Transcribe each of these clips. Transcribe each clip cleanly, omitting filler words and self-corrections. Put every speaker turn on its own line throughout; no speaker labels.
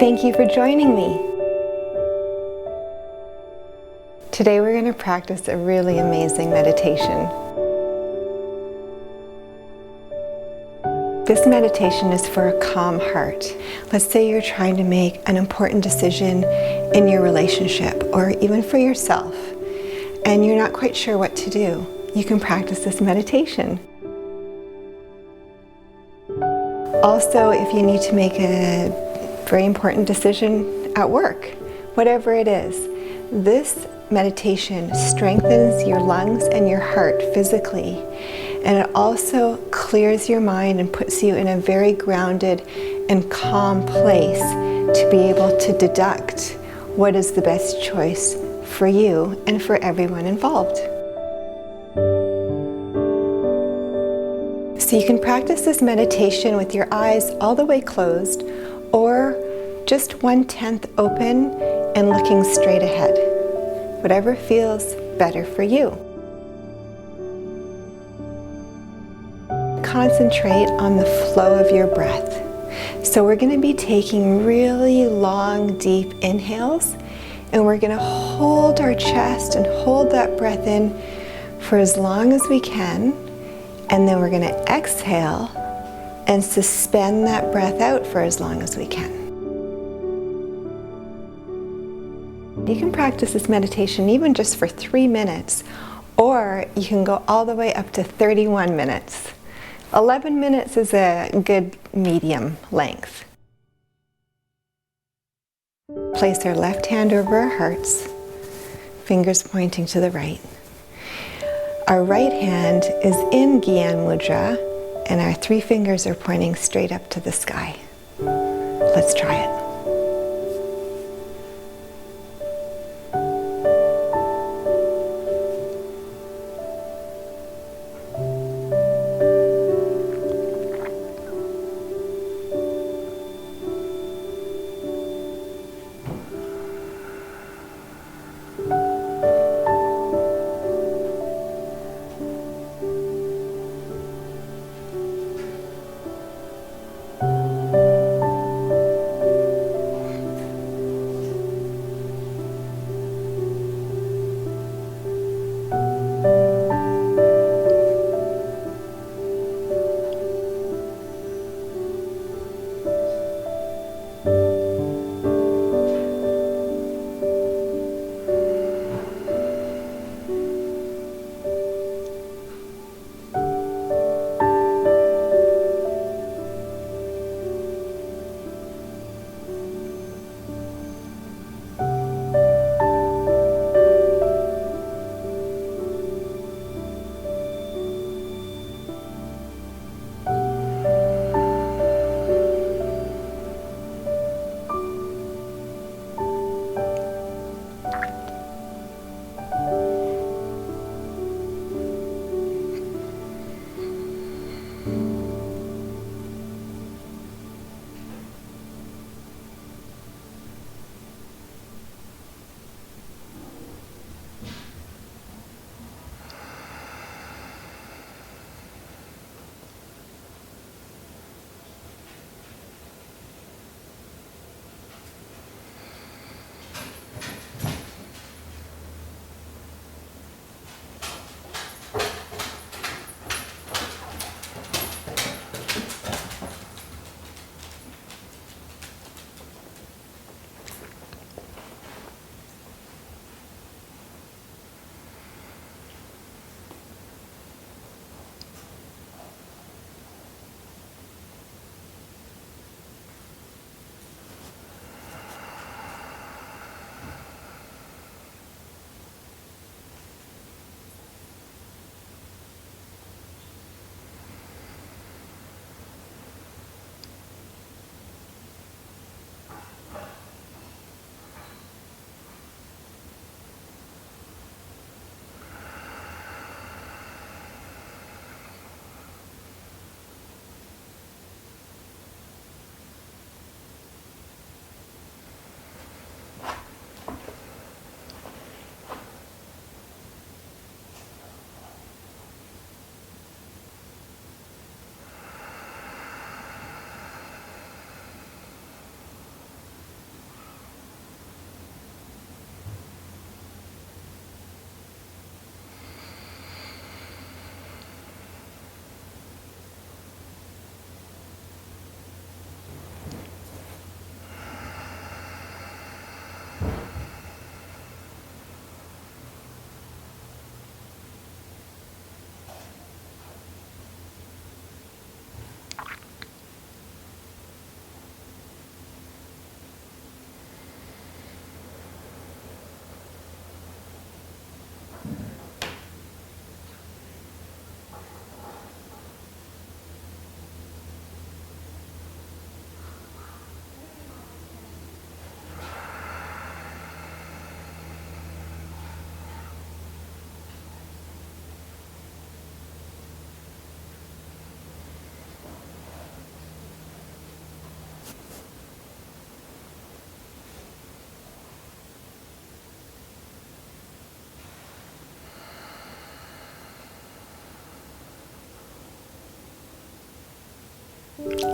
Thank you for joining me. Today we're going to practice a really amazing meditation. This meditation is for a calm heart. Let's say you're trying to make an important decision in your relationship or even for yourself, and you're not quite sure what to do. You can practice this meditation. Also, if you need to make a very important decision at work, whatever it is, this meditation strengthens your lungs and your heart physically, and it also clears your mind and puts you in a very grounded and calm place to be able to deduct what is the best choice for you and for everyone involved. So you can practice this meditation with your eyes all the way closed or just 1/10 open and looking straight ahead. Whatever feels better for you. Concentrate on the flow of your breath. So we're going to be taking really long, deep inhales, and we're going to hold our chest and hold that breath in for as long as we can, and then we're going to exhale and suspend that breath out for as long as we can. You can practice this meditation even just for 3 minutes, or you can go all the way up to 31 minutes. 11 minutes is a good medium length. Place our left hand over our hearts, fingers pointing to the right. Our right hand is in Gyan Mudra, and our 3 fingers are pointing straight up to the sky. Let's try it.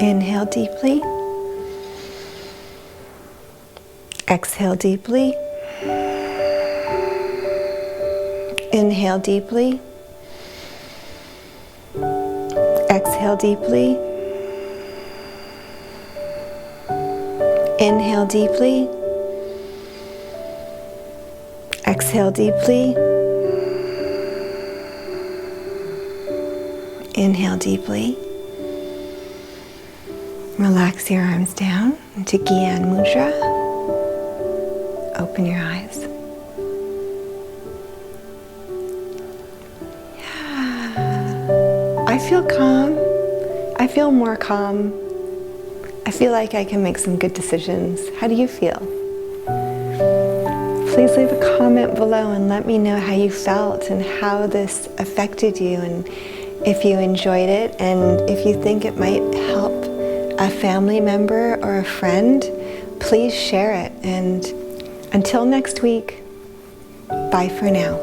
Inhale deeply. Exhale deeply. Inhale deeply. Exhale deeply. Inhale deeply. Exhale deeply. Inhale deeply. Relax your arms down into Gyan Mudra. Open your eyes. Yeah. I feel calm. I feel more calm. I feel like I can make some good decisions. How do you feel? Please leave a comment below and let me know how you felt and how this affected you, and if you enjoyed it, and if you think it might help a family member or a friend, please share it. And until next week, bye for now.